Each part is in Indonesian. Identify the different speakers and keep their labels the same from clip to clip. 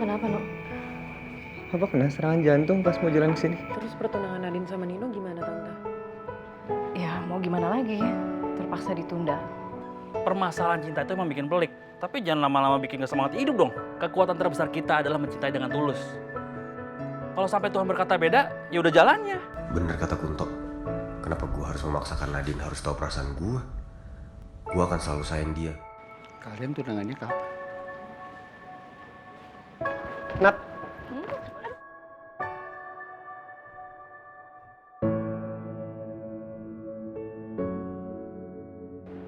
Speaker 1: kenapa, No?
Speaker 2: Papa kena serangan jantung pas mau jalan kesini.
Speaker 1: Terus pertunangan Nadine sama Nino gimana, Tante?
Speaker 3: Ya mau gimana lagi, terpaksa ditunda.
Speaker 4: Permasalahan cinta itu emang bikin pelik. Tapi jangan lama-lama bikin gak semangat hidup dong. Kekuatan terbesar kita adalah mencintai dengan tulus. Kalau sampai Tuhan berkata beda, ya udah jalannya.
Speaker 5: Bener kata Kunto. Kenapa gue harus memaksakan Nadine harus tahu perasaan gue? Gue akan selalu sayang dia.
Speaker 6: Kalian tunangannya kapan?
Speaker 2: Nat,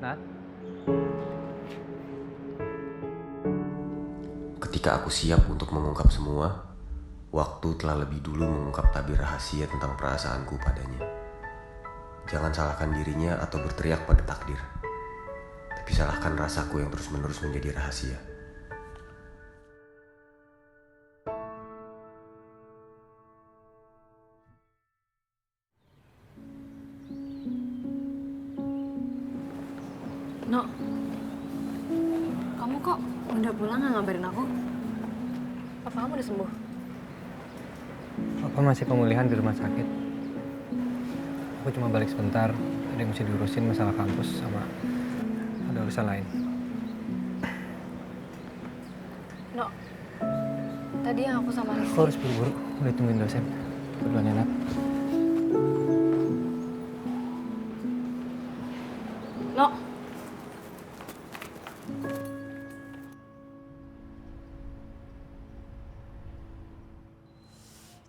Speaker 2: Nat,
Speaker 5: Ketika aku siap untuk mengungkap semua, waktu telah lebih dulu mengungkap tabir rahasia tentang perasaanku padanya. Jangan salahkan dirinya atau berteriak pada takdir. Tapi salahkan rasaku yang terus-menerus menjadi rahasia.
Speaker 1: No, kamu kok udah pulang nggak ngabarin aku? Apa kamu udah sembuh?
Speaker 2: Papa masih pemulihan di rumah sakit. Aku cuma balik sebentar, ada yang mesti diurusin masalah kampus sama ada urusan lain.
Speaker 1: No, tadi yang aku sama Rizky.
Speaker 2: Aku harus buru-buru, udah tungguin dosen. Duluan ya, Nat.
Speaker 1: No,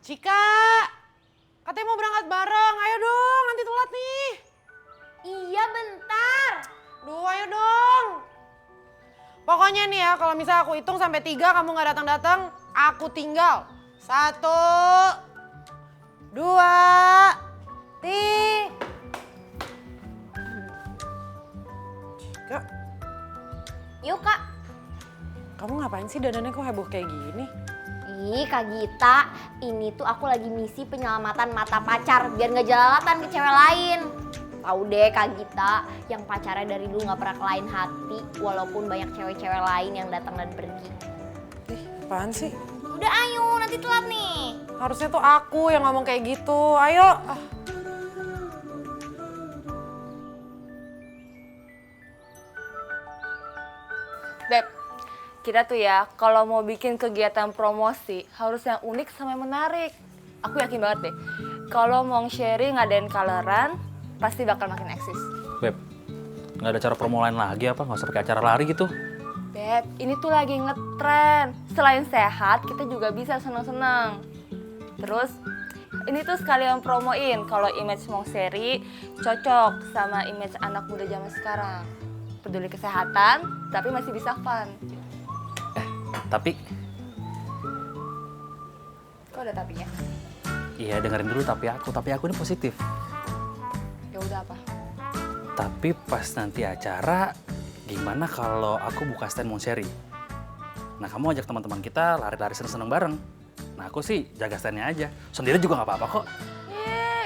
Speaker 7: Cika, katanya mau berangkat bareng. Ayo dong, nanti telat nih.
Speaker 8: Iya bentar.
Speaker 7: Duh, ayo dong. Pokoknya nih ya, kalau misalnya aku hitung sampai 3 kamu nggak datang-datang, aku tinggal. 1, 2, 3. Cika,
Speaker 8: Yuk kak.
Speaker 7: kamu ngapain sih dandannya kok heboh kayak gini?
Speaker 8: Ih Kak Gita, ini tuh aku lagi misi penyelamatan mata pacar biar nggak jelalatan ke cewek lain. Tahu deh Kak Gita, yang pacarnya dari dulu nggak pernah kelain hati walaupun banyak cewek-cewek lain yang datang dan pergi.
Speaker 7: Ih, apaan sih?
Speaker 8: Udah ayo, nanti telat nih.
Speaker 7: Harusnya tuh aku yang ngomong kayak gitu. Ayo.
Speaker 3: Beb, kita tuh ya kalau mau bikin kegiatan promosi harus yang unik sama yang menarik. Aku yakin banget deh, kalau mau sharing ngadain coloran pasti bakal makin eksis.
Speaker 4: Beb, nggak ada cara promo lain lagi apa? Nggak usah pakai acara lari gitu.
Speaker 3: Beb, ini tuh lagi ngetren. Selain sehat, kita juga bisa senang-senang. Terus, ini tuh sekalian promoin kalau image Monkseri cocok sama image anak muda zaman sekarang. Peduli kesehatan, tapi masih bisa fun.
Speaker 4: Tapi,
Speaker 3: Kok ada tapinya?
Speaker 4: iya dengerin dulu tapi aku ini positif.
Speaker 3: Ya udah apa?
Speaker 4: Tapi pas nanti acara, gimana kalau aku buka stand Moncherry? Nah kamu ajak teman-teman kita lari-lari seneng-seneng bareng. Nah aku sih jaga standnya aja. Sendiri juga nggak apa-apa kok.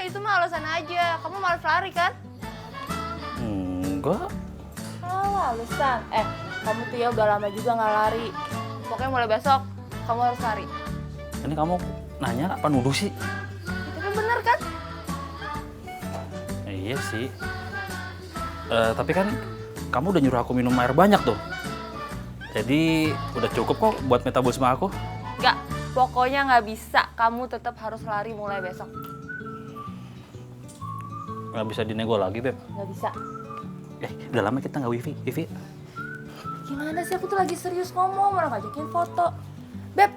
Speaker 3: Itu mah alasan aja. Kamu malas lari kan?
Speaker 4: Enggak.
Speaker 3: Alasan. Kamu tuh ya udah lama juga nggak lari. Pokoknya mulai besok kamu harus lari.
Speaker 4: Ini kamu nanya apa nuduh sih?
Speaker 3: Itu kan bener kan?
Speaker 4: Iya sih. Tapi kan kamu udah nyuruh aku minum air banyak tuh. Jadi udah cukup kok buat metabolisme aku.
Speaker 3: Nggak, pokoknya nggak bisa. Kamu tetap harus lari mulai besok.
Speaker 4: Nggak bisa dinego lagi, Beb.
Speaker 3: Nggak bisa.
Speaker 4: Udah lama kita nggak wifi.
Speaker 3: Gimana sih, aku tuh lagi serius ngomong, malah ngajakin foto. Beb,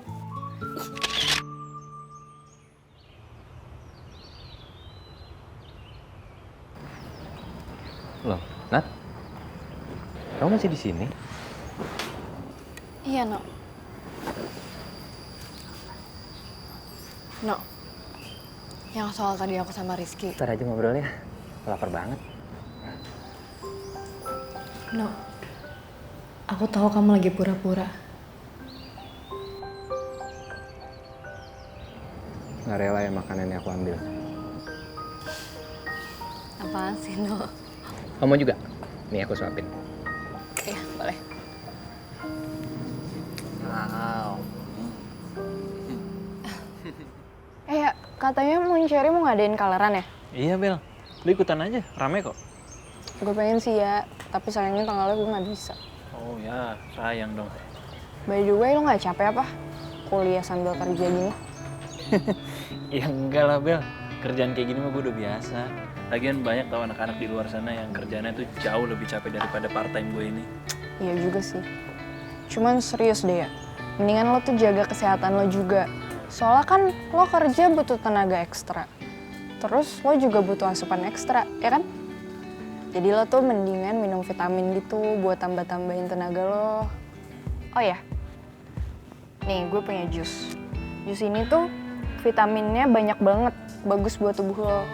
Speaker 2: Loh, Nat? Kamu masih di sini?
Speaker 1: iya, No. No, yang soal tadi aku sama Rizky.
Speaker 2: Ntar aja ngobrolnya. Lapar banget.
Speaker 1: No, aku tahu kamu lagi pura-pura.
Speaker 2: Nggak rela ya makanannya aku ambil.
Speaker 1: Apaan sih, No?
Speaker 2: Kamu juga? Nih aku suapin.
Speaker 1: Iya, boleh.
Speaker 2: Wow.
Speaker 1: Katanya Monceri mau ngadain coloran ya?
Speaker 2: Iya Bel, lu ikutan aja, rame kok.
Speaker 1: Gue pengen sih ya, tapi sayangnya tanggalnya gue nggak bisa.
Speaker 2: Oh ya, sayang dong.
Speaker 1: By the way, lo nggak capek apa? Kuliah sambil kerja gini?
Speaker 2: Ya enggak lah Bel, kerjaan kayak gini mah gue udah biasa. Lagian banyak tau anak-anak di luar sana yang kerjaannya tuh jauh lebih capek daripada part time gue ini.
Speaker 1: Iya juga sih. Cuman serius deh ya, mendingan lo tuh jaga kesehatan lo juga. Soalnya kan lo kerja butuh tenaga ekstra. Terus lo juga butuh asupan ekstra, ya kan? Jadi lo tuh mendingan minum vitamin gitu buat tambah-tambahin tenaga lo. Oh ya, nih gue punya jus. Jus ini tuh vitaminnya banyak banget, bagus buat tubuh lo.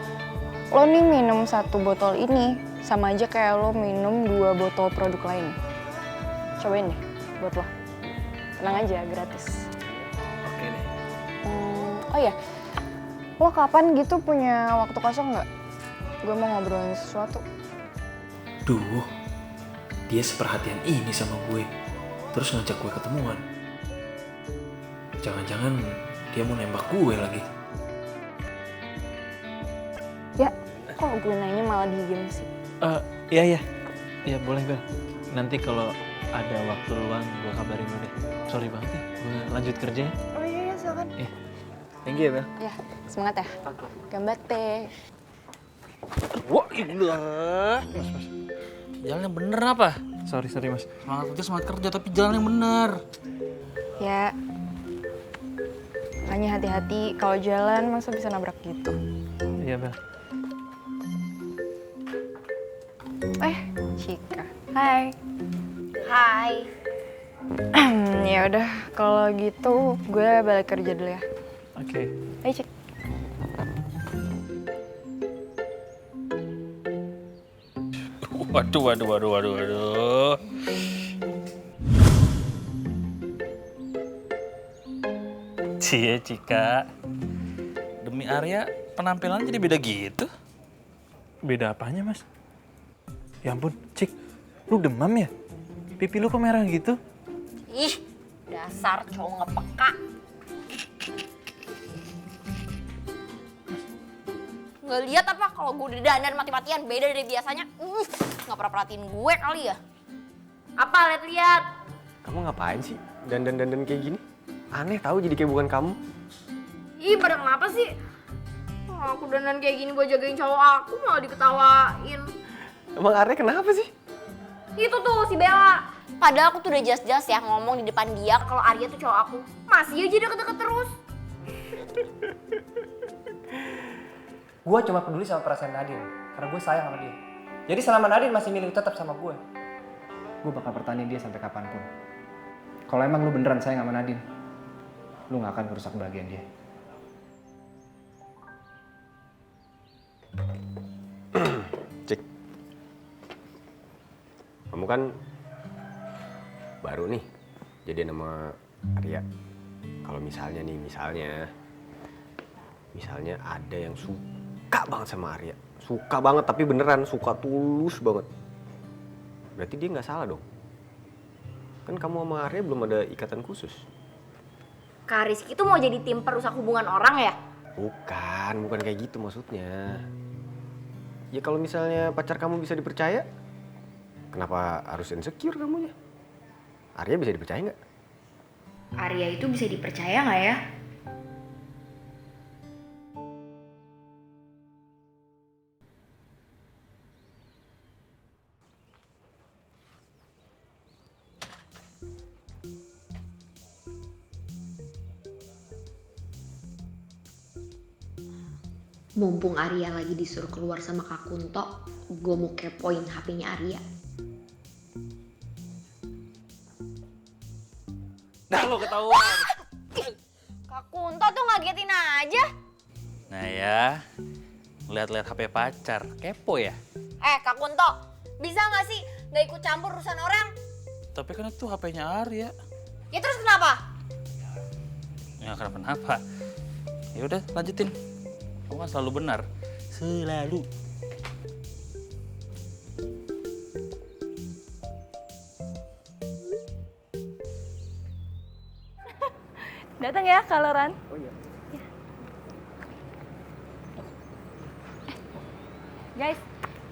Speaker 1: Lo nih minum 1 botol ini, sama aja kayak lo minum 2 botol produk lain. Cobain deh, buat lo. Tenang aja, gratis.
Speaker 2: Oke deh.
Speaker 1: Oh iya, lo kapan gitu punya waktu kosong nggak? Gue mau ngobrolin sesuatu.
Speaker 9: Duh, dia seperhatian ini sama gue. Terus ngajak gue ketemuan. Jangan-jangan dia mau nembak gue lagi.
Speaker 1: Ya, kok gue nanya malah diem sih?
Speaker 2: Iya. Iya boleh Bel. Nanti kalau ada waktu luang gue kabarin lo deh. Sorry banget ya, gue lanjut kerja ya.
Speaker 1: Oh iya, silakan.
Speaker 2: Thank you ya Bel.
Speaker 1: Ya, semangat ya. Gambate.
Speaker 4: Wah, ilah. Mas. Jalan yang bener apa?
Speaker 2: Sorry Mas.
Speaker 4: Semangat kerja tapi jalan yang bener.
Speaker 1: Ya, makanya hati-hati kalau jalan masa bisa nabrak gitu.
Speaker 2: Iya Bel.
Speaker 1: Cika. Hai.
Speaker 8: Hai.
Speaker 1: Ya udah, kalau gitu gue balik kerja dulu ya.
Speaker 2: Oke.
Speaker 1: Ayo Cik.
Speaker 4: Waduh. Cie Cika, demi Arya penampilan jadi beda gitu.
Speaker 2: Beda apanya Mas? Ya ampun, Cik, lu demam ya? Pipi lu kok merah gitu?
Speaker 8: Ih, dasar cowok nggak peka. Nggak lihat apa kalau gue udah dandan mati-matian beda dari biasanya. Nggak pernah perhatiin gue kali ya. Apa lihat-lihat?
Speaker 5: Kamu ngapain sih dandan-dandan kayak gini? Aneh tahu jadi kayak bukan kamu.
Speaker 8: Ih, pada kenapa sih? Aku dandan kayak gini buat jagain cowok aku malah diketawain.
Speaker 5: Emang Arya kenapa sih?
Speaker 8: Itu tuh si Bella. Padahal aku tuh udah jelas-jelas ya ngomong di depan dia kalau Arya tuh cowok aku. Masih aja deket-deket terus.
Speaker 2: Gue cuma peduli sama perasaan Nadine, karena gue sayang sama dia. Jadi selama Nadine masih milih tetap sama gue bakal pertahanin dia sampai kapanpun. Kalau emang lu beneran sayang sama Nadine, lu gak akan merusak kebahagiaan dia.
Speaker 5: Cik, kamu kan baru nih jadi nama Arya. Kalau misalnya ada yang suka banget sama Arya, suka banget tapi beneran suka tulus banget, berarti dia nggak salah dong. Kan kamu sama Arya belum ada ikatan khusus.
Speaker 8: Kak Rizky tuh mau jadi tim perusak hubungan orang ya?
Speaker 5: Bukan kayak gitu maksudnya. Ya kalau misalnya pacar kamu bisa dipercaya, kenapa harus insecure kamunya? Arya bisa dipercaya nggak?
Speaker 8: Arya itu bisa dipercaya nggak ya? Mumpung Arya lagi disuruh keluar sama Kak Kunto, gue mau kepoin HP-nya Arya.
Speaker 4: Dah lo ketahuan.
Speaker 8: Kak Kunto tuh ngagetin aja.
Speaker 4: Nah ya, lihat-lihat HP pacar, kepo ya.
Speaker 8: Kak Kunto, bisa nggak sih nggak ikut campur urusan orang?
Speaker 4: Tapi kan itu HP-nya Arya.
Speaker 8: Ya terus kenapa?
Speaker 4: Ya kenapa? Ya udah lanjutin. Kamu kan selalu benar. Selalu.
Speaker 3: Datang ya, Kaloran.
Speaker 2: Oh iya.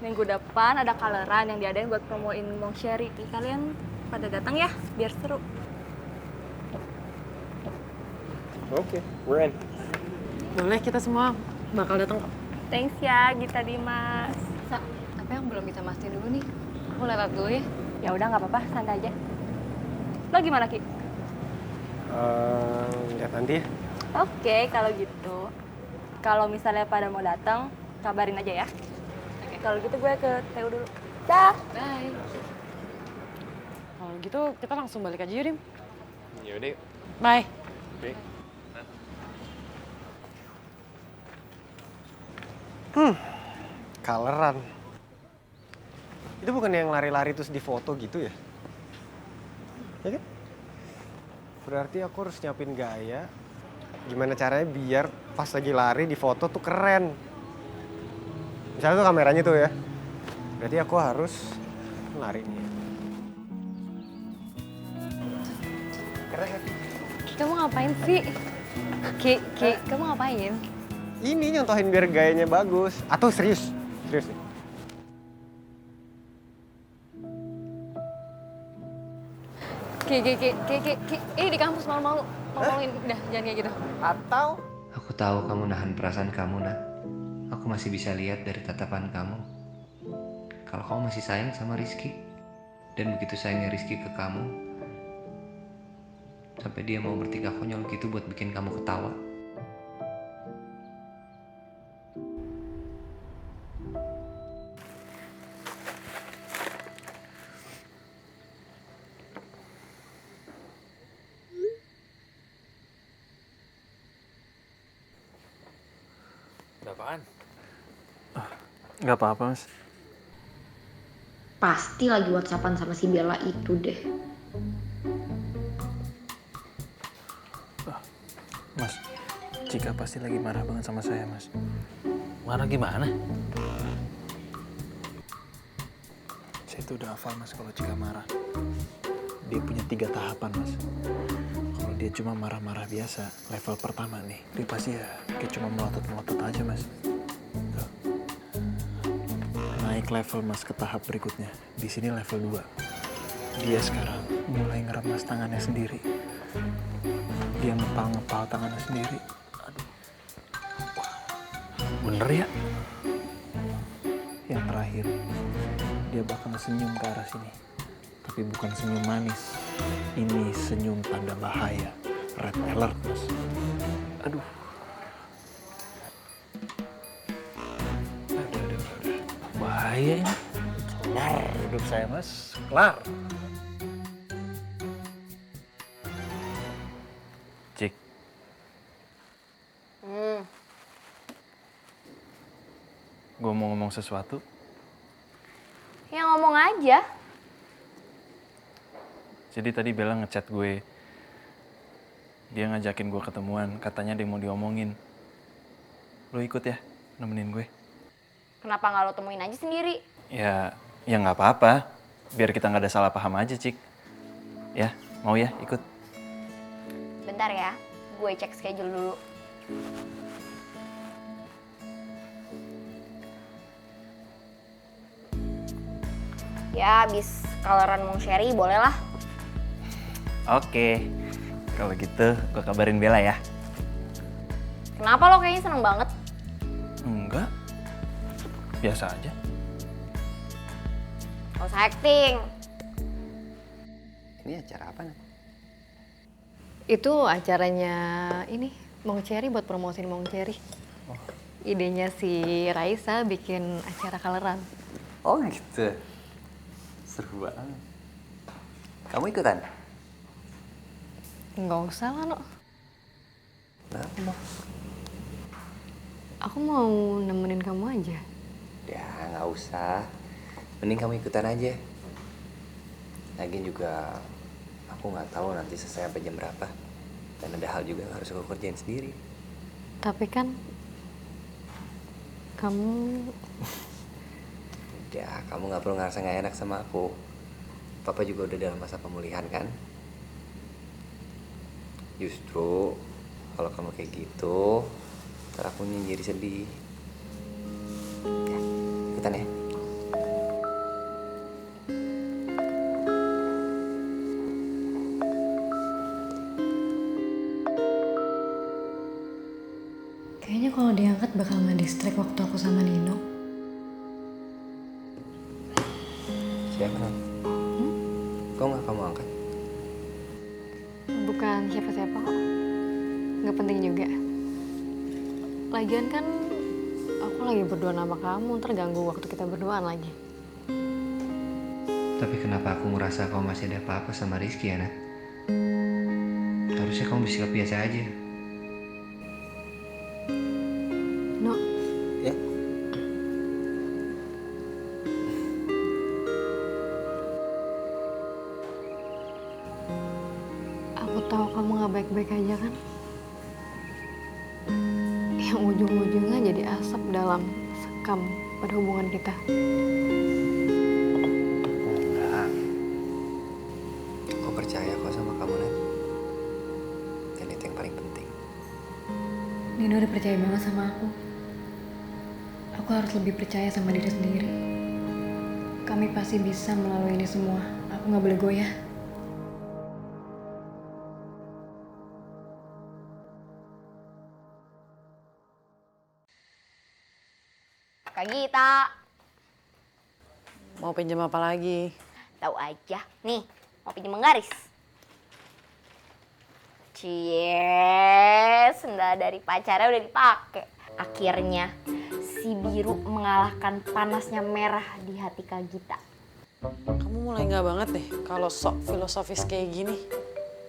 Speaker 3: Minggu depan ada coloran yang diadain buat promoin Mong Sherry. Kalian pada datang ya, biar seru.
Speaker 2: Oke, we're in.
Speaker 7: Boleh, kita semua bakal datang kok.
Speaker 3: Thanks ya, Gita Dimas.
Speaker 1: Sa, tapi yang belum kita mastiin dulu nih. Aku lewat dulu ya.
Speaker 3: Ya udah nggak apa-apa, santai aja. Lo gimana Ki?
Speaker 2: Lihat nanti ya.
Speaker 3: Oke, kalau gitu. Kalau misalnya pada mau datang, kabarin aja ya. Oke, kalau gitu gue ke TU dulu. Dah.
Speaker 1: Bye.
Speaker 7: Kalau gitu kita langsung balik aja yuk, Dim.
Speaker 2: Yaudah.
Speaker 7: Bye.
Speaker 2: Oke. Coloran. Itu bukan yang lari-lari terus difoto gitu ya? Ya kan? Berarti aku harus nyiapin gaya. Gimana caranya biar pas lagi lari di foto tuh keren. Misalnya tuh kameranya tuh ya. Berarti aku harus lari nih. Keren kan?
Speaker 1: Kamu ngapain sih? Ki, kamu ngapain?
Speaker 2: Ini nyontohin biar gayanya bagus. Atau serius? Serius nih.
Speaker 1: Ki, ini di kampus malu-malu. Malu-maluin, udah jangan kayak gitu.
Speaker 2: Atau
Speaker 5: Aku tahu kamu nahan perasaan kamu, Nat. Aku masih bisa lihat dari tatapan kamu. Kalau kamu masih sayang sama Rizky. Dan begitu sayangnya Rizky ke kamu, sampai dia mau bertingkah konyol gitu buat bikin kamu ketawa.
Speaker 4: Ada apaan?
Speaker 9: Nggak apa-apa, Mas.
Speaker 8: Pasti lagi WhatsAppan sama si Bella itu deh.
Speaker 9: Mas, Cika pasti lagi marah banget sama saya, Mas.
Speaker 4: Marah gimana?
Speaker 9: Saya itu udah hafal, Mas, kalau Cika marah. Dia punya 3 tahapan, Mas. Kalau dia cuma marah-marah biasa, level pertama nih, dia pasti ya kayak cuma melotot-melotot aja, Mas. Tuh. Naik level, Mas, ke tahap berikutnya. Di sini level 2. Dia sekarang mulai ngeremas tangannya sendiri. Dia ngepal-ngepal tangannya sendiri. Aduh.
Speaker 4: Bener ya?
Speaker 9: Yang terakhir, dia bakal senyum ke arah sini. Tapi bukan senyum manis. Ini senyum tanda bahaya. Red alert, Mas. Aduh. Aduh.
Speaker 4: Bahaya ini.
Speaker 9: Kelar hidup saya, Mas. Kelar.
Speaker 4: Cik,
Speaker 9: Gue mau ngomong sesuatu.
Speaker 8: Ya ngomong aja.
Speaker 9: Jadi tadi Bella ngechat gue. Dia ngajakin gue ketemuan. Katanya dia mau diomongin. Lo ikut ya, nemenin gue.
Speaker 8: Kenapa nggak lo temuin aja sendiri?
Speaker 9: Ya nggak apa-apa. Biar kita nggak ada salah paham aja, Cik. Ya, mau ya ikut?
Speaker 8: Bentar ya, gue cek schedule dulu. Ya, abis coloran Mong Sherry boleh lah.
Speaker 9: Oke. Kalau gitu, gue kabarin Bella ya.
Speaker 8: Kenapa lo kayaknya seneng banget?
Speaker 9: Enggak. Biasa aja.
Speaker 8: Gak usah acting.
Speaker 5: Ini acara apa, Nat?
Speaker 1: Itu acaranya ini, Mong Cherry buat promosiin Mong Cherry. Idenya si Raisa bikin acara coloran.
Speaker 5: Oh gitu. Seru banget. Kamu ikutan?
Speaker 1: Nggak usah lah, No.
Speaker 5: Kenapa?
Speaker 1: Aku mau nemenin kamu aja.
Speaker 5: Ya nggak usah. Mending kamu ikutan aja. Lagian juga aku nggak tahu nanti selesai sampai jam berapa. Dan ada hal juga yang harus aku kerjain sendiri.
Speaker 1: Tapi kan kamu
Speaker 5: Ya kamu nggak perlu ngerasa nggak enak sama aku. Papa juga udah dalam masa pemulihan kan. Justru kalau kamu kayak gitu, ntar aku jadi sedih. Ya, ikutan ya.
Speaker 1: flashback waktu aku sama Nino.
Speaker 2: Siapa kan? Kok nggak kamu angkat?
Speaker 1: Bukan siapa-siapa kok. Nggak penting juga. Lagian kan aku lagi berdua sama kamu, ntar ganggu waktu kita berduaan lagi.
Speaker 2: Tapi kenapa aku ngerasa kamu masih ada apa-apa sama Rizky ya, Nat? Harusnya kamu bersikap biasa aja.
Speaker 1: No,
Speaker 2: Ya?
Speaker 1: aku tahu kamu nggak baik-baik aja kan? Yang ujung-ujungnya jadi asap dalam sekam pada hubungan kita.
Speaker 2: Enggak. Aku percaya kok sama kamu, Nat. Dan itu yang paling penting.
Speaker 1: Nino udah percaya banget sama aku. Aku harus lebih percaya sama diri sendiri. Kami pasti bisa melalui ini semua. Aku nggak boleh goyah.
Speaker 8: Kak Gita,
Speaker 7: Mau pinjam apa lagi?
Speaker 8: tahu aja. Nih, mau pinjam menggaris. Cie, sendal dari pacarnya udah dipakai. Akhirnya si biru mengalahkan panasnya merah di hati Kak Gita.
Speaker 7: Kamu mulai nggak banget deh kalau sok filosofis kayak gini.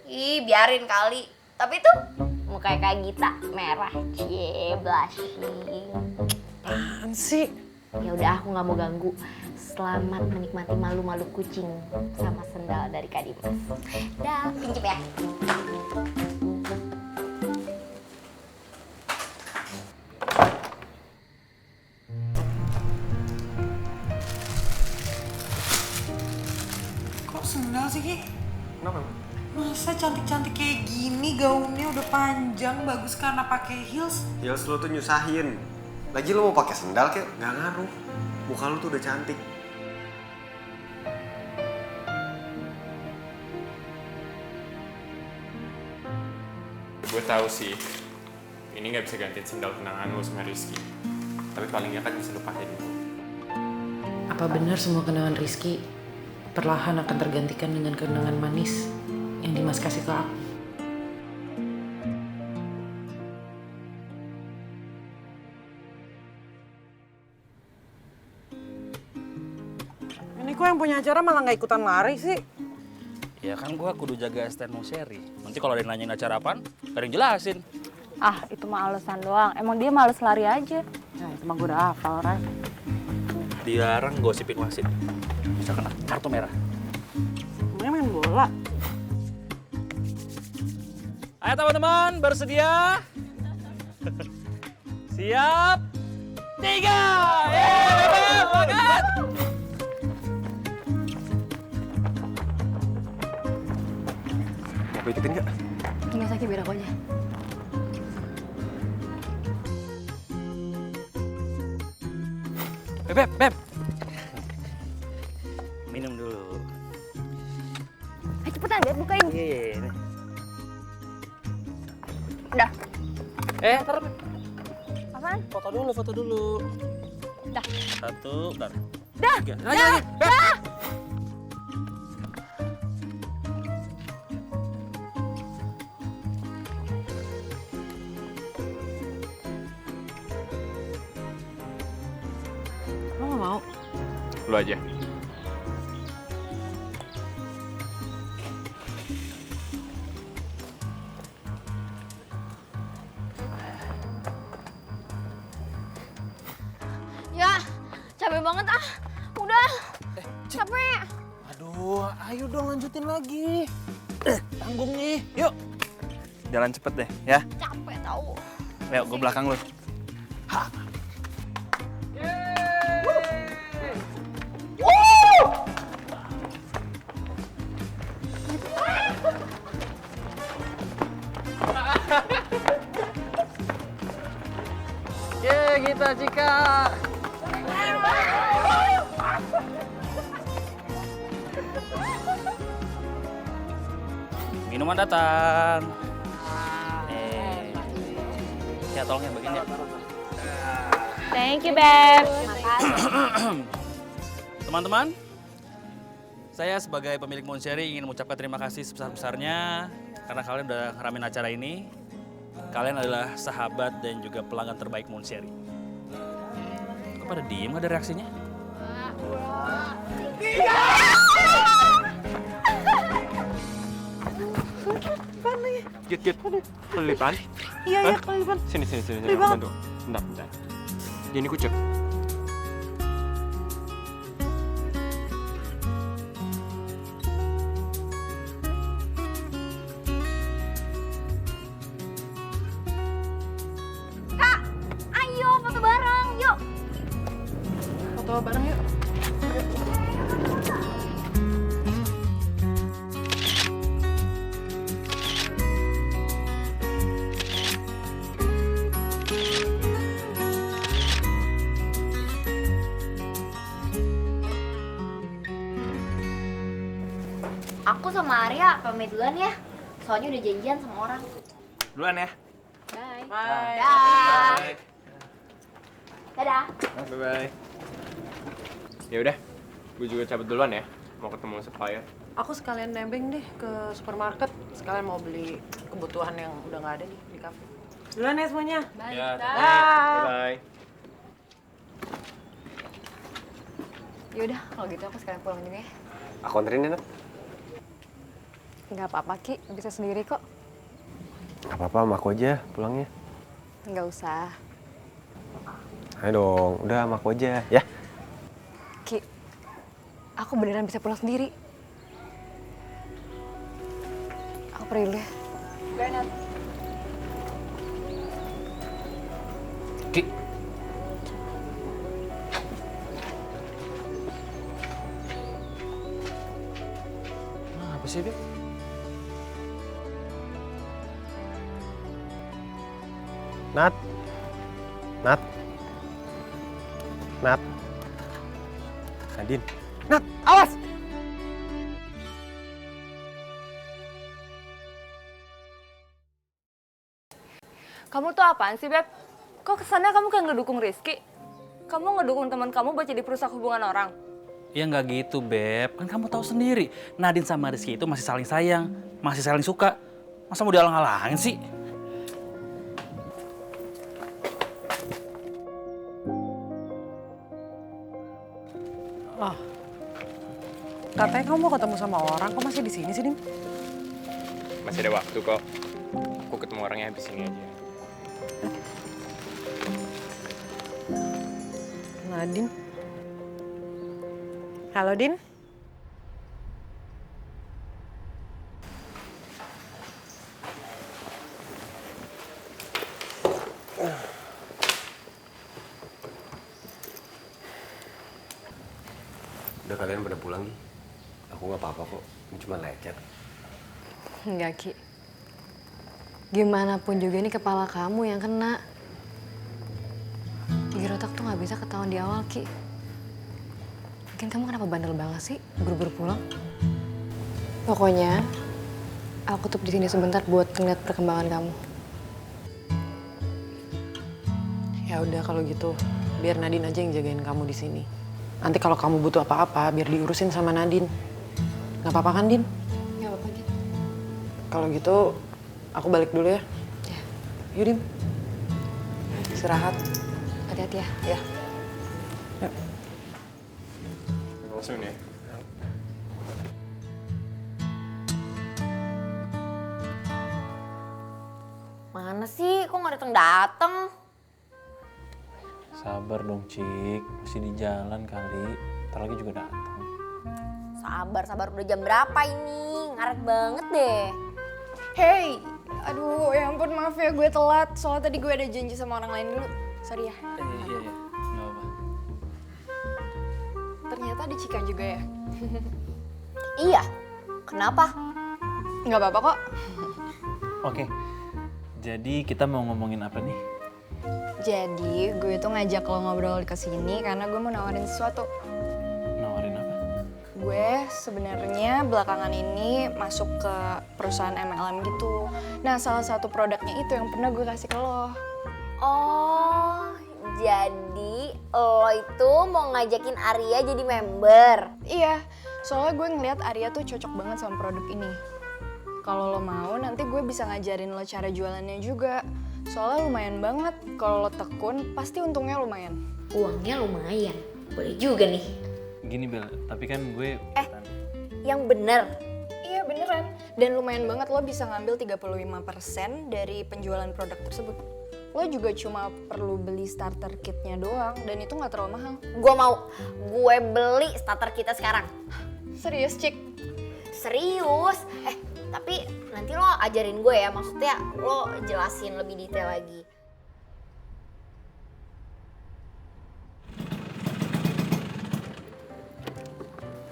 Speaker 8: Ih, biarin kali. Tapi tuh mukanya Kak Gita merah. Cie, blushing.
Speaker 7: Apaan sih?
Speaker 8: Ya udah, aku nggak mau ganggu. Selamat menikmati malu-malu kucing sama sendal dari Kak Dimas. Dah, pinjam ya.
Speaker 7: Kok sendal sih, Ki?
Speaker 2: Kenapa?
Speaker 7: Masa cantik-cantik kayak gini gaunnya udah panjang, bagus karena pakai heels?
Speaker 5: Heels lo tuh nyusahin. Lagi lo mau pakai sendal kayak nggak ngaruh. Muka lo tuh udah cantik.
Speaker 10: Gue tahu sih, ini nggak bisa gantiin sendal kenangan lo sama Rizky. Tapi paling nggak kan bisa lupain lo.
Speaker 7: Apa benar semua kenangan Rizky perlahan akan tergantikan dengan kenangan manis yang Dimas kasih ke aku? Ini kok yang punya acara malah nggak ikutan lari sih?
Speaker 4: Ya kan gua kudu jaga stand mau seri. Nanti kalau ada yang nanyain acara apaan, gak ada yang jelasin.
Speaker 3: Ah, itu mah alasan doang. Emang dia males lari aja.
Speaker 7: Nah, itu mah gue udah hafal, Ray.
Speaker 4: Dilarang gosipin wasit. Bisa kena kartu merah.
Speaker 7: Emangnya main bola?
Speaker 4: Ayo teman-teman, bersedia? Siap? 3! Yeay, berangkat!
Speaker 5: Mau ikutin nggak?
Speaker 1: Nggak sakit, biar aku aja.
Speaker 4: Beb. Minum dulu.
Speaker 8: Ayo cepetan, Beb, bukain.
Speaker 4: Iya.
Speaker 8: Udah.
Speaker 4: Ntar.
Speaker 8: Apaan?
Speaker 4: Foto dulu.
Speaker 8: Dah.
Speaker 4: 1, bentar.
Speaker 8: Dah.
Speaker 4: 3. Beb.
Speaker 7: Lo nggak mau?
Speaker 10: Lo aja.
Speaker 8: Ya, capek banget ah. Udah. Capek.
Speaker 9: Aduh, ayo dong lanjutin lagi. Tanggung nih, yuk. Jalan cepet deh, ya.
Speaker 8: Capek tahu.
Speaker 9: Ayo, gue belakang lu.
Speaker 2: Yeay, kita Cika.
Speaker 4: Minuman datang. Ya tolong ya bagian ya.
Speaker 3: Thank you, Beb.
Speaker 4: Teman-teman, saya sebagai pemilik Moncherry ingin mengucapkan terima kasih sebesar-besarnya karena kalian udah ngeramein acara ini. Kalian adalah sahabat dan juga pelanggan terbaik Moncherry. Kok pada diem gak ada reaksinya?
Speaker 10: Git, kelipan.
Speaker 7: Iya, kelipan.
Speaker 10: Sini,
Speaker 7: Gede banget.
Speaker 10: bantu. Bentar. Ini kucek.
Speaker 8: Kak, ayo foto bareng, yuk.
Speaker 7: Foto bareng yuk.
Speaker 8: Aku sama Arya pamit duluan ya. Soalnya udah janjian sama orang.
Speaker 10: Duluan ya.
Speaker 8: Bye.
Speaker 7: Bye.
Speaker 8: Dah. Dadah.
Speaker 10: Bye. Ya udah, gue juga cabut duluan ya. Mau ketemu supplier.
Speaker 7: Aku sekalian nebeng deh ke supermarket. Sekalian mau beli kebutuhan yang udah nggak ada nih di kafe. Duluan ya semuanya.
Speaker 8: Bye.
Speaker 10: Ya,
Speaker 7: Bye.
Speaker 10: bye.
Speaker 1: Yaudah, kalau gitu aku sekalian pulang juga ya.
Speaker 5: Aku anterin ya, Nat.
Speaker 1: Nggak apa-apa, Ki. Bisa sendiri kok.
Speaker 5: Gak apa-apa, sama aku aja pulangnya.
Speaker 1: Nggak usah.
Speaker 5: Ayo dong, udah sama aku aja, ya?
Speaker 1: Ki, aku beneran bisa pulang sendiri. Aku pergi dulu ya.
Speaker 2: Ki. Apa sih, Beb?
Speaker 5: Nat. Nadine.
Speaker 2: Nat, awas!
Speaker 3: Kamu tuh apaan sih, Beb? Kok kesannya kamu kayak ngedukung Rizky? Kamu ngedukung teman kamu buat jadi perusak hubungan orang?
Speaker 4: Ya nggak gitu, Beb. Kan kamu tahu sendiri, Nadine sama Rizky itu masih saling sayang, masih saling suka. Masa mau dihalang-halangin sih?
Speaker 7: Loh, katanya kamu mau ketemu sama orang, kok masih di sini sih, Dim?
Speaker 10: Masih ada waktu kok. Aku ketemu orangnya habis ini aja.
Speaker 7: Nadine. Halo, Din.
Speaker 5: Udah kalian pada pulang, Gi? Aku nggak apa-apa kok, ini cuma lecet.
Speaker 1: Enggak, Ki. Gimana pun juga ini kepala kamu yang kena. Gigi otak tuh nggak bisa ketahuan di awal, Ki. Mungkin kamu kenapa bandel banget sih, buru-buru pulang? Pokoknya, aku tuh di sini sebentar buat ngeliat perkembangan kamu.
Speaker 7: Ya udah kalau gitu, biar Nadine aja yang jagain kamu di sini. Nanti kalau kamu butuh apa-apa, biar diurusin sama Nadine. Nggak apa-apa kan, Din?
Speaker 1: Nggak apa-apa, Ki.
Speaker 7: Kalau gitu, aku balik dulu ya.
Speaker 1: Ya,
Speaker 7: Yuk, Dim. Istirahat.
Speaker 1: hati-hati ya.
Speaker 7: Ya. Yuk.
Speaker 10: Langsung ya.
Speaker 8: Mana sih? Kok nggak dateng-dateng?
Speaker 9: Sabar dong, Cik. Masih di jalan kali. Ntar lagi juga datang.
Speaker 8: Sabar, udah jam berapa ini? Ngaret banget deh.
Speaker 1: Hey, aduh ya ampun maaf ya gue telat. Soalnya tadi gue ada janji sama orang lain dulu. Sorry ya.
Speaker 4: Iya, nggak apa-apa.
Speaker 1: Ternyata ada Cika juga ya.
Speaker 8: Iya, kenapa?
Speaker 1: Nggak apa-apa kok.
Speaker 9: Oke, jadi kita mau ngomongin apa nih?
Speaker 1: Jadi gue tuh ngajak lo ngobrol ke sini karena gue mau nawarin sesuatu.
Speaker 9: Nawarin apa?
Speaker 1: Gue sebenarnya belakangan ini masuk ke perusahaan MLM gitu. Nah, salah satu produknya itu yang pernah gue kasih ke lo.
Speaker 8: Oh, Jadi lo itu mau ngajakin Arya jadi member?
Speaker 1: Iya, soalnya gue ngeliat Arya tuh cocok banget sama produk ini. Kalau lo mau, nanti gue bisa ngajarin lo cara jualannya juga. Soalnya lumayan banget, kalau lo tekun, pasti untungnya lumayan.
Speaker 8: Uangnya lumayan, boleh juga nih.
Speaker 9: Gini Bel, tapi kan gue...
Speaker 8: Yang bener.
Speaker 1: Iya beneran, dan lumayan banget lo bisa ngambil 35% dari penjualan produk tersebut. Lo juga cuma perlu beli starter kitnya doang, dan itu nggak terlalu mahal.
Speaker 8: Gue mau, gue beli starter kita sekarang.
Speaker 1: Serius, Cik?
Speaker 8: Serius? Tapi nanti lo ajarin gue ya, maksudnya lo jelasin lebih detail lagi.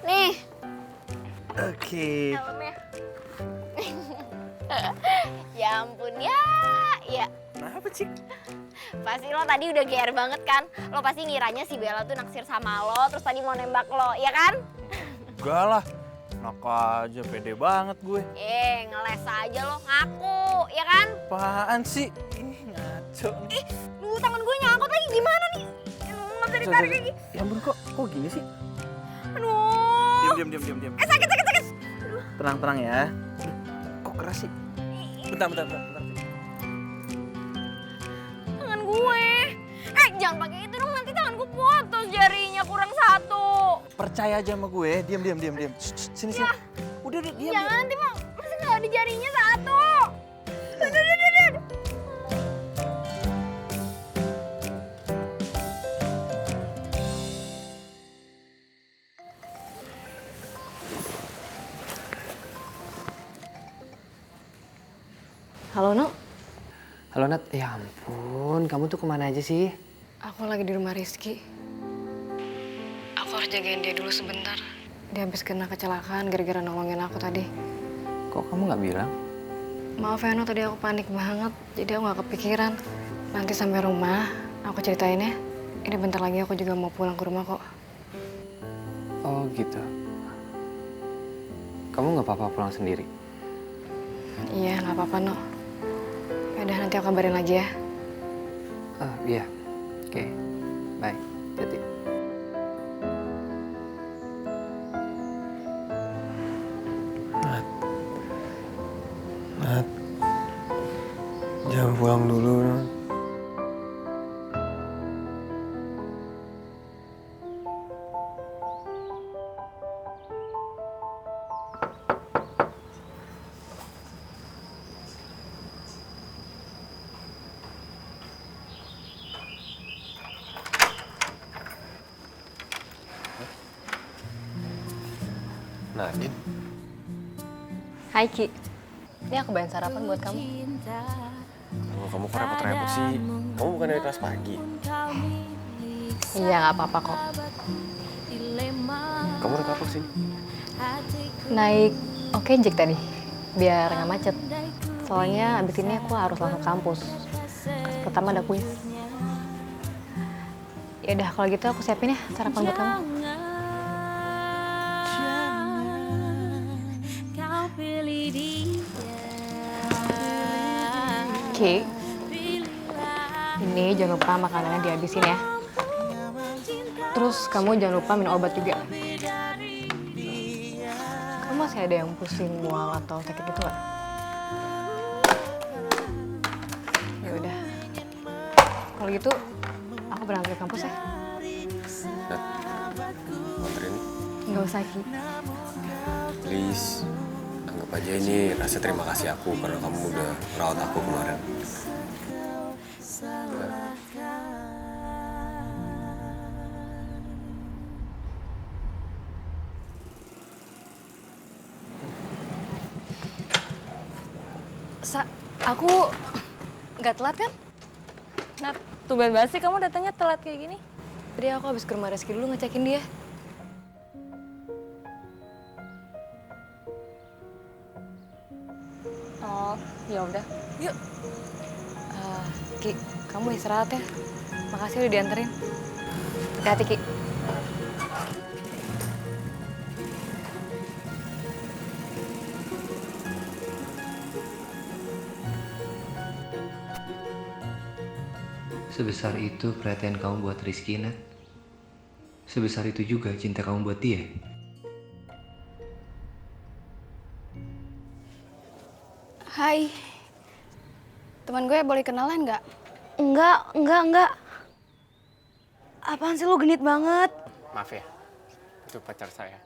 Speaker 8: Nih.
Speaker 9: Oke.
Speaker 8: Helmnya. Ya ampun ya.
Speaker 9: Kenapa Cik?
Speaker 8: Pasti lo tadi udah GR banget kan? Lo pasti ngiranya si Bella tuh naksir sama lo, terus tadi mau nembak lo, ya kan?
Speaker 9: Enggak lah, enak aja, pede banget gue.
Speaker 8: Ngeles aja lo, ngaku, ya kan?
Speaker 9: Apaan sih? Ih, ngaco nih.
Speaker 8: Duh, tangan gue nyangkut lagi, gimana nih? Nggak bisa ditarik lagi.
Speaker 9: Ya ampun, kok gini sih?
Speaker 8: Aduh.
Speaker 9: Diam.
Speaker 8: Sakit.
Speaker 9: Tenang ya. Kok keras sih? Bentar.
Speaker 8: Tangan gue. Jangan pakai itu dong, nanti tangan gue putus, jarinya kurang satu.
Speaker 9: Percaya aja sama gue, diam. Sini. Udah, diam.
Speaker 8: Jangan nanti masih nggak ada jarinya satu. Udah.
Speaker 11: Halo, Nok.
Speaker 2: Halo Nat, ya ampun, kamu tuh kemana aja sih?
Speaker 11: Aku lagi di rumah Rizky. Aku harus jagain dia dulu sebentar. Dia habis kena kecelakaan gara-gara nolongin aku tadi.
Speaker 2: Kok kamu nggak bilang?
Speaker 11: Maaf ya, Nok, tadi aku panik banget. Jadi aku nggak kepikiran. Nanti sampai rumah, aku ceritain ya. Ini bentar lagi aku juga mau pulang ke rumah kok.
Speaker 2: Oh gitu. Kamu nggak apa-apa pulang sendiri?
Speaker 11: Iya, nggak apa-apa, Nok. Yaudah, nanti aku kabarin lagi ya.
Speaker 2: Iya. Oke. Bye. Hati.
Speaker 5: Nat. Jangan pulang dulu, Nat. Nadine.
Speaker 11: Hai, Ki. Ini aku bawain sarapan buat kamu.
Speaker 5: Oh, kamu kok repot-repot sih? Kamu bukan dari kelas pagi?
Speaker 11: Iya, nggak apa-apa kok.
Speaker 5: Kamu naik apa sih?
Speaker 11: Naik Ojek tadi, biar nggak macet. Soalnya abis ini aku harus langsung kampus. Pertama ada kuis. Ya udah, kalau gitu aku siapin ya sarapan buat kamu. Ki, ini jangan lupa makanannya dihabisin ya. Terus kamu jangan lupa minum obat juga. Kamu masih ada yang pusing, mual atau sakit gitu nggak? Ya udah. Kalau gitu, aku berangkat ke kampus ya.
Speaker 5: Nat, anterin.
Speaker 11: Nggak usah, Ki.
Speaker 5: Please, anggap aja ini rasa terima kasih aku karena kamu udah merawat aku kemarin.
Speaker 11: Aku nggak telat kan?
Speaker 3: Nat, tumben banget sih kamu datangnya telat kayak gini.
Speaker 11: Tadi aku habis ke rumah Rizky dulu ngecekin dia.
Speaker 3: Oh, ya udah. Yuk.
Speaker 11: Ki, kamu istirahat ya. Makasih udah dianterin. Hati-hati, Ki.
Speaker 2: Sebesar itu perhatian kamu buat Rizky, Nat? Sebesar itu juga cinta kamu buat dia?
Speaker 1: Hai. Teman gue boleh kenalan nggak?
Speaker 3: Enggak. Apaan sih lu genit banget?
Speaker 10: Maaf ya, itu pacar saya.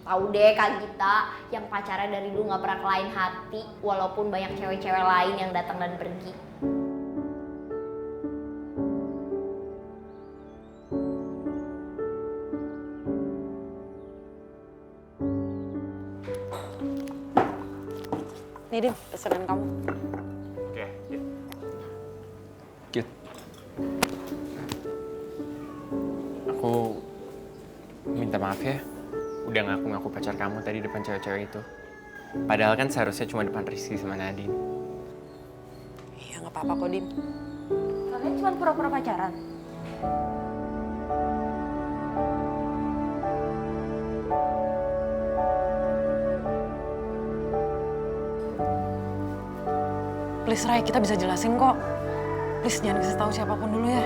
Speaker 8: Tahu deh Kak Gita, yang pacarnya dari dulu nggak pernah kelain hati, walaupun banyak cewek-cewek lain yang datang dan pergi.
Speaker 7: Nih Din, pesanan kamu.
Speaker 10: Oke, Git. Aku minta maaf ya, udah ngaku-ngaku pacar kamu tadi depan cewek-cewek itu. Padahal kan seharusnya cuma depan Rizky sama Nadine.
Speaker 7: Iya nggak apa-apa kok Din.
Speaker 3: Kalian cuma pura-pura pacaran?
Speaker 7: Please Ray, kita bisa jelasin kok. Please jangan kasih tahu siapapun dulu ya.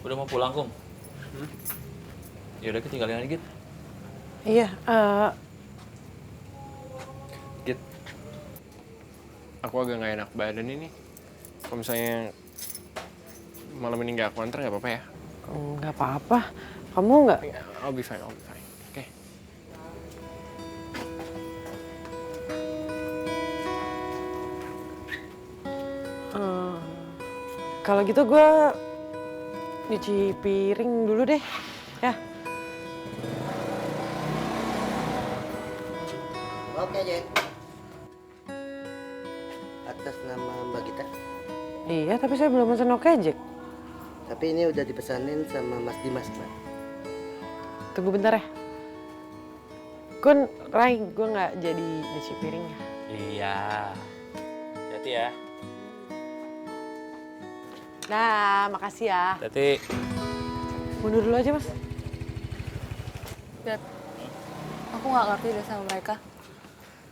Speaker 4: Udah mau pulang, Kum? Ya udah, kita tinggalin aja, Git.
Speaker 7: Iya,
Speaker 10: Git, aku agak nggak enak badan ini. Kalau misalnya malam ini nggak aku antar nggak apa-apa ya?
Speaker 7: nggak apa-apa. Kamu nggak?
Speaker 10: I'll be fine. Oke.
Speaker 7: Kalau gitu gue nyuci piring dulu deh, ya.
Speaker 12: Oke, Jen. Atas nama Mbak Gita.
Speaker 7: Iya, tapi saya belum pesen oke, Jack.
Speaker 12: Tapi ini udah dipesanin sama Mas Dimas, Mbak.
Speaker 7: Tunggu bentar ya. Kun, Ray, gue nggak jadi nyuci piringnya.
Speaker 4: Iya. Hati ya.
Speaker 7: Nah, makasih ya.
Speaker 4: Hati.
Speaker 7: Mundur dulu aja, Mas.
Speaker 3: Beb, aku nggak ngerti deh sama mereka.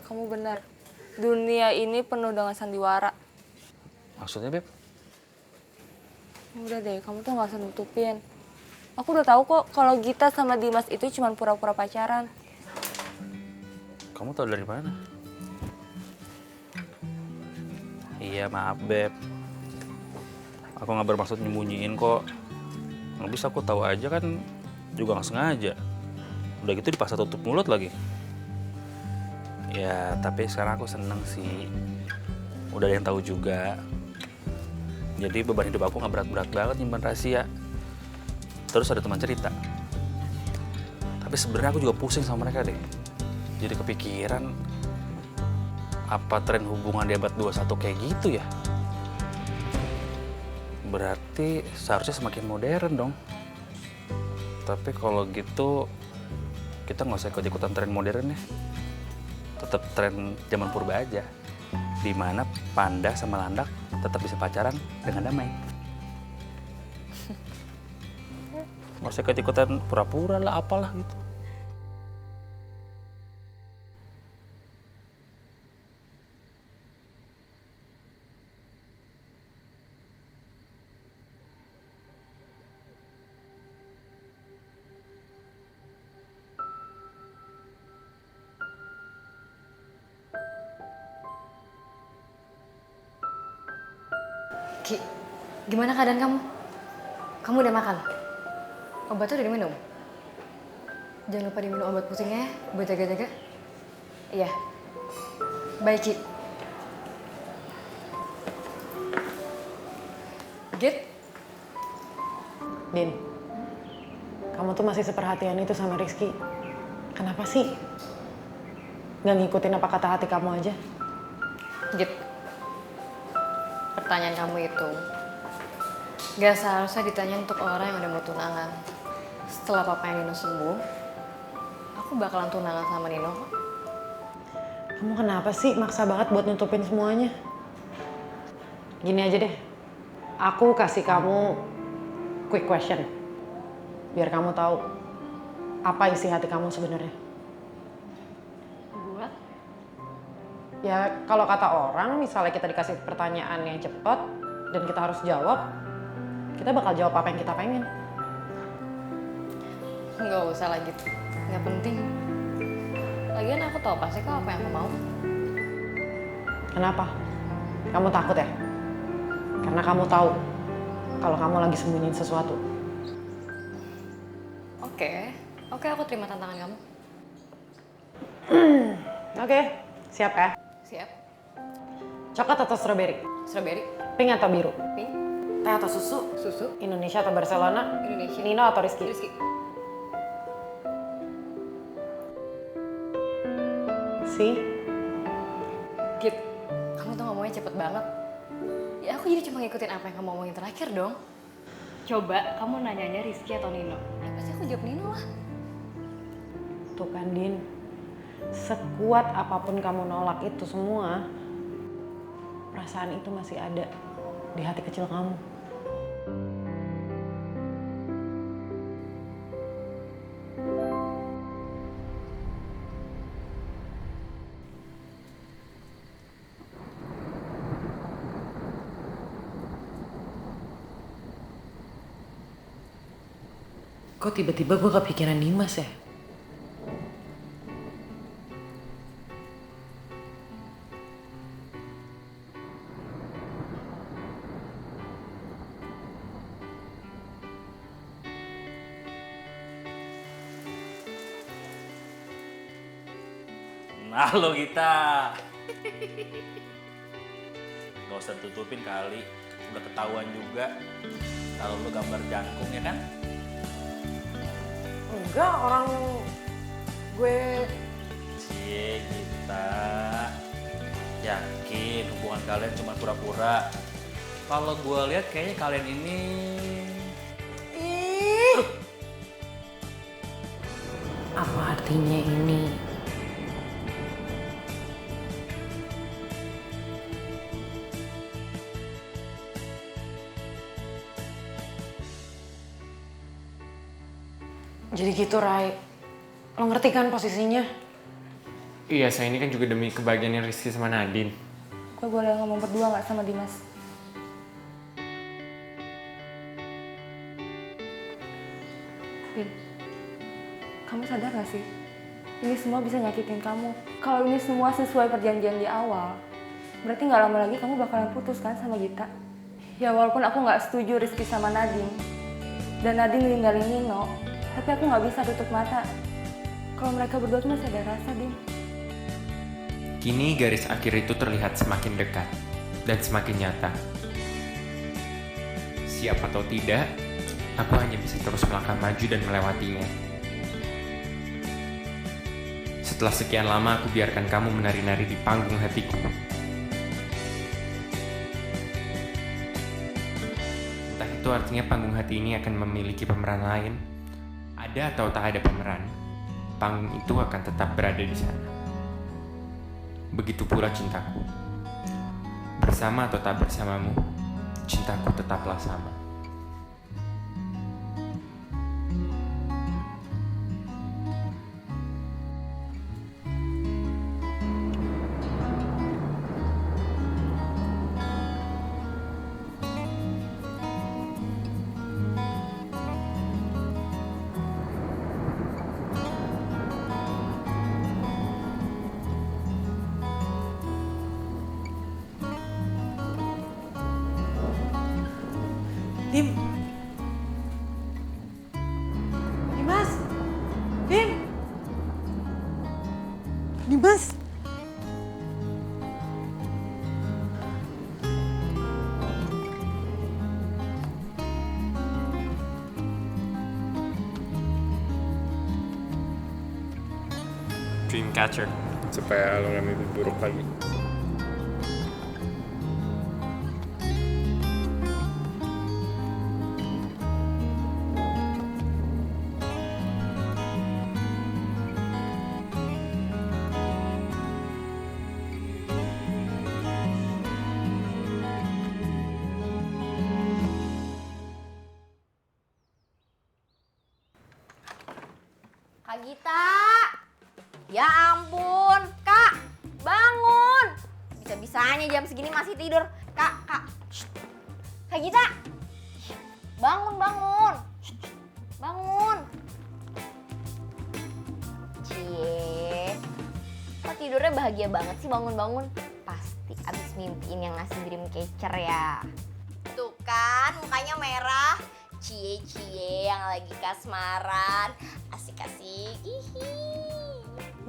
Speaker 3: Kamu benar. Dunia ini penuh dengan sandiwara.
Speaker 4: Maksudnya, Beb?
Speaker 3: Udah deh, kamu tuh nggak usah nutupin. Aku udah tahu kok kalau Gita sama Dimas itu cuma pura-pura pacaran.
Speaker 4: Kamu tahu dari mana? Iya, maaf, Beb. Aku nggak bermaksud nyembunyiin kok. Habis aku tahu aja kan juga nggak sengaja. Udah gitu dipaksa tutup mulut lagi. Ya, tapi sekarang aku seneng sih. Udah ada yang tahu juga. Jadi beban hidup aku nggak berat-berat banget nyimpan rahasia. Terus ada teman cerita. Tapi sebenarnya aku juga pusing sama mereka deh. Jadi kepikiran, apa tren hubungan di abad 21 kayak gitu ya? Berarti seharusnya semakin modern dong. Tapi kalau gitu, kita nggak usah ikut-ikutan tren modern ya. Tetap tren zaman purba aja. Di mana panda sama landak tetap bisa pacaran dengan damai. Nggak usah ikut-ikutan pura-pura lah, apalah gitu.
Speaker 11: Ki, gimana keadaan kamu? Kamu udah makan? Obatnya udah diminum? Jangan lupa diminum obat pusingnya ya, buat jaga-jaga. Iya. Baik, Ki. Git?
Speaker 7: Din, kamu tuh masih seperhatian itu sama Rizky. Kenapa sih? Nggak ngikutin apa kata hati kamu aja?
Speaker 11: Git, pertanyaan kamu itu gak seharusnya ditanya untuk orang yang udah mau tunangan. Setelah papanya Nino sembuh, aku bakalan tunangan sama Nino kok.
Speaker 7: Kamu kenapa sih maksa banget buat nutupin semuanya? Gini aja deh, aku kasih kamu quick question. Biar kamu tahu apa isi hati kamu sebenarnya.
Speaker 11: Buat?
Speaker 7: Ya kalau kata orang, misalnya kita dikasih pertanyaan yang cepat dan kita harus jawab, kita bakal jawab apa yang kita pengen.
Speaker 11: Nggak usah lah gitu, nggak penting. Lagian aku tahu pasti kok apa yang aku mau.
Speaker 7: Kenapa? Kamu takut ya? Karena kamu tahu kalau kamu lagi sembunyiin sesuatu.
Speaker 11: Oke, aku terima tantangan kamu.
Speaker 7: Oke, siap ya?
Speaker 11: Siap.
Speaker 7: Coklat atau strawberry?
Speaker 11: Strawberry.
Speaker 7: Pink atau biru?
Speaker 11: Pink.
Speaker 7: Teh atau susu?
Speaker 11: Susu.
Speaker 7: Indonesia atau Barcelona?
Speaker 11: Indonesia.
Speaker 7: Nino atau Rizky?
Speaker 11: Rizky.
Speaker 7: Si?
Speaker 11: Git, kamu tuh ngomongnya cepet banget. Ya aku jadi cuma ngikutin apa yang kamu ngomongin terakhir dong. Coba kamu nanyanya Rizky atau Nino. Ya pasti aku jawab Nino lah.
Speaker 7: Tuh kan Din, sekuat apapun kamu nolak itu semua, perasaan itu masih ada di hati kecil kamu. Kok tiba-tiba gue kepikiran Dimas ya?
Speaker 4: Nah lo Gita. Gak usah tutupin kali, udah ketahuan juga kalau lo gambar jangkung ya kan?
Speaker 7: Enggak, orang gue...
Speaker 4: Cie Gita, yakin hubungan kalian cuma pura-pura. Kalau gue lihat kayaknya kalian ini...
Speaker 7: Apa artinya ini? Jadi gitu, Rai. Lo ngerti kan posisinya?
Speaker 10: Iya, saya ini kan juga demi kebahagiaannya Rizky sama Nadine.
Speaker 3: Gue boleh ngomong berdua nggak sama Dimas? Din, kamu sadar gak sih? Ini semua bisa nyakitin kamu. Kalau ini semua sesuai perjanjian di awal, berarti nggak lama lagi kamu bakalan putus kan sama Gita? Ya walaupun aku nggak setuju Rizky sama Nadine, dan Nadine ninggalin Nino, tapi aku nggak bisa tutup mata. Kalau mereka berdua tuh masih ada rasa, Din.
Speaker 10: Kini garis akhir itu terlihat semakin dekat dan semakin nyata. Siap atau tidak, aku hanya bisa terus melangkah maju dan melewatinya. Setelah sekian lama aku biarkan kamu menari-nari di panggung hatiku. Entah itu artinya panggung hati ini akan memiliki pemeran lain. Ada atau tak ada pemeran, panggung itu akan tetap berada di sana. Begitu pula cintaku. Bersama atau tak bersamamu, cintaku tetaplah sama.
Speaker 7: Dim. Dimas. Dim. Dimas.
Speaker 10: Dreamcatcher, supaya lo gak mimpi buruk lagi.
Speaker 8: Kak Gita. Ya ampun, Kak, bangun. Bisa-bisanya jam segini masih tidur. Kak. Shh. Kak Gita. Bangun. Shh. Bangun. Cie. Kok tidurnya bahagia banget sih bangun-bangun? Pasti abis mimpiin yang ngasih dream catcher ya. Tuh kan, mukanya merah. Cie yang lagi kasmaran. Asik-asik. Hihi.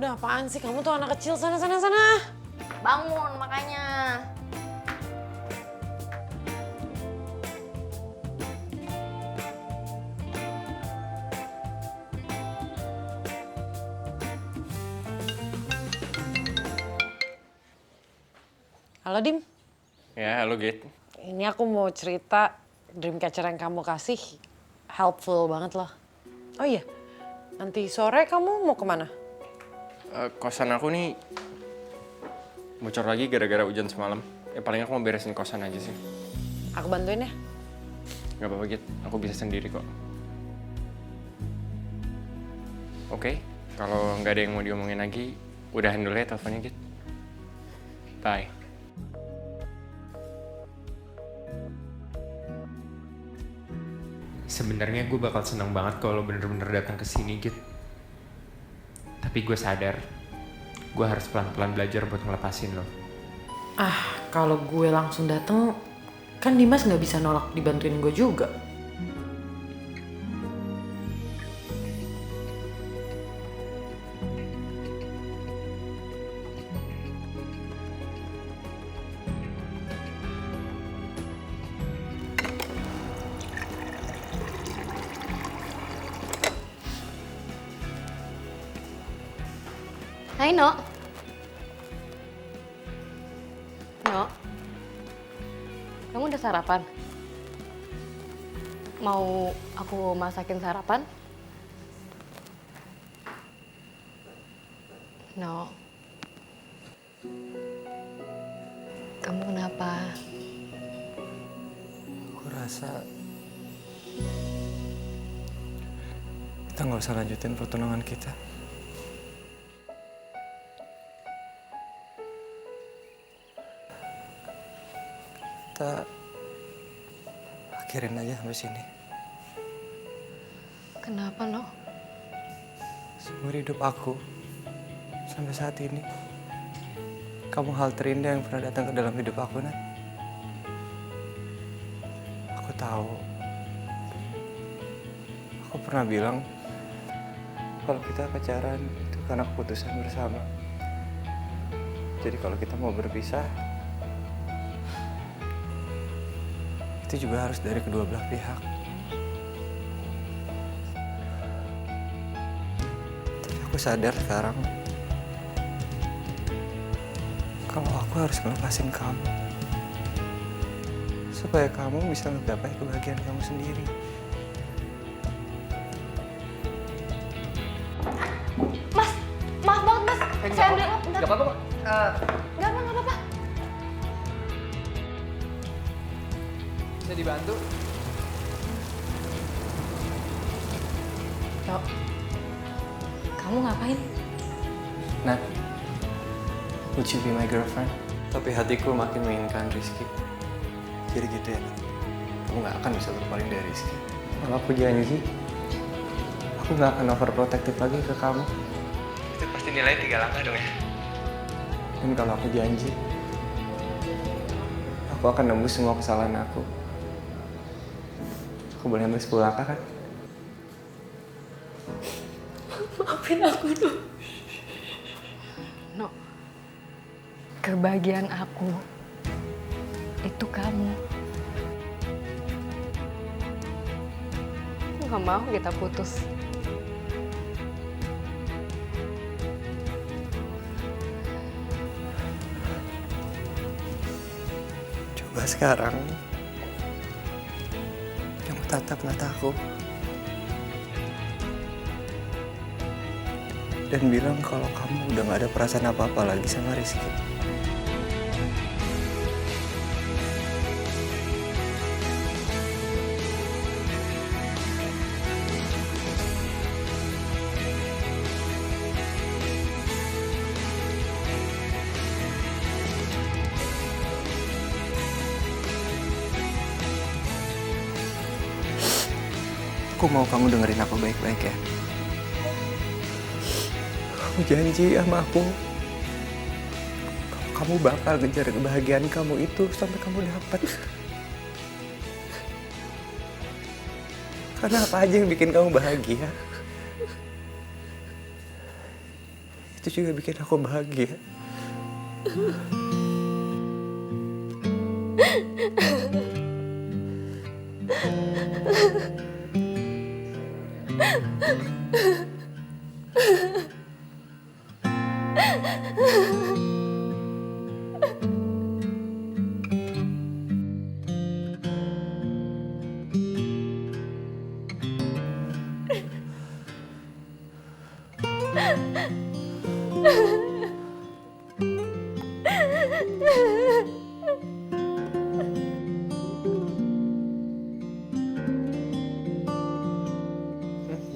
Speaker 7: Udah apaan sih? Kamu tuh anak kecil. Sana.
Speaker 8: Bangun makanya.
Speaker 7: Halo, Dim.
Speaker 10: Ya, halo Git.
Speaker 7: Ini aku mau cerita Dreamcatcher yang kamu kasih helpful banget loh. Oh iya, nanti sore kamu mau kemana?
Speaker 10: Kosan aku nih bocor lagi gara-gara hujan semalam. Ya paling aku mau beresin kosan aja sih.
Speaker 7: Aku bantuin ya?
Speaker 10: Gak apa-apa Git, aku bisa sendiri kok. Oke, kalau nggak ada yang mau diomongin lagi, udahan dulu ya teleponnya Git. Bye. Sebenarnya gue bakal seneng banget kalau bener-bener datang ke sini Git. Tapi gue sadar, gue harus pelan-pelan belajar buat ngelepasin lo.
Speaker 7: Kalau gue langsung dateng, kan Dimas nggak bisa nolak dibantuin gue juga.
Speaker 11: Hai, No. Kamu udah sarapan? Mau aku masakin sarapan? No. Kamu kenapa?
Speaker 2: Aku rasa kita nggak usah lanjutin pertunangan kita. Kita akhirin aja sampai sini.
Speaker 11: Kenapa, No?
Speaker 2: Seumur hidup aku sampai saat ini, kamu hal terindah yang pernah datang ke dalam hidup aku, Nat. Aku tahu. Aku pernah bilang kalau kita pacaran itu karena keputusan bersama. Jadi kalau kita mau berpisah, itu juga harus dari kedua belah pihak. Tapi aku sadar sekarang kalau aku harus ngelepasin kamu supaya kamu bisa menggapai kebahagiaan kamu sendiri.
Speaker 8: Mas, maaf banget Mas. Saya ambil lo.
Speaker 2: Gak apa-apa kok.
Speaker 8: Gak apa-apa.
Speaker 2: Bisa dibantu?
Speaker 11: No. Kamu ngapain?
Speaker 2: Nat, would you be my girlfriend? Tapi hatiku makin menginginkan Rizky. Jadi gitu ya, Nat. Kamu gak akan bisa berpaling dari Rizky. Kalau aku janji, aku gak akan overprotective lagi ke kamu. Itu pasti nilai 3 langkah dong ya. Dan kalau aku janji, aku akan nembus semua kesalahan aku. Aku boleh nembus 10 langkah kan?
Speaker 11: Maafin aku, No. Kebahagiaan aku itu kamu. Aku gak mau kita putus.
Speaker 2: Coba sekarang kamu tatap mataku dan bilang kalau kamu udah gak ada perasaan apa-apa lagi sama Rizky. Aku mau kamu dengerin aku baik-baik ya. Kamu janji sama aku, kamu bakal kejar kebahagiaan kamu itu sampai kamu dapat. Karena apa aja yang bikin kamu bahagia, itu juga bikin aku bahagia.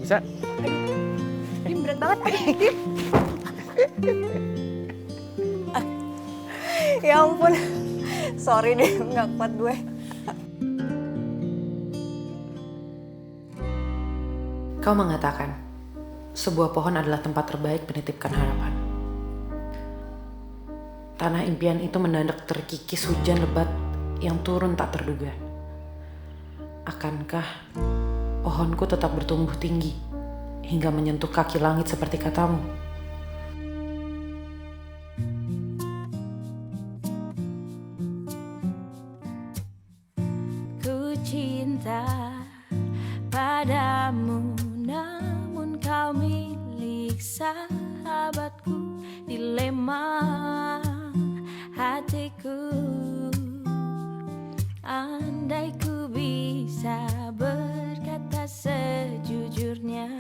Speaker 2: Bisa?
Speaker 8: Ini berat banget.
Speaker 1: Ya ampun, sorry deh, nggak kuat gue.
Speaker 7: Kau mengatakan, sebuah pohon adalah tempat terbaik menitipkan harapan. Tanah impian itu mendadak terkikis hujan lebat yang turun tak terduga. Akankah pohonku tetap bertumbuh tinggi hingga menyentuh kaki langit seperti katamu?
Speaker 13: Ku cinta padamu, namun kau milik sahabatku. Dilema hatiku, andai ku bisa berkata sejujurnya.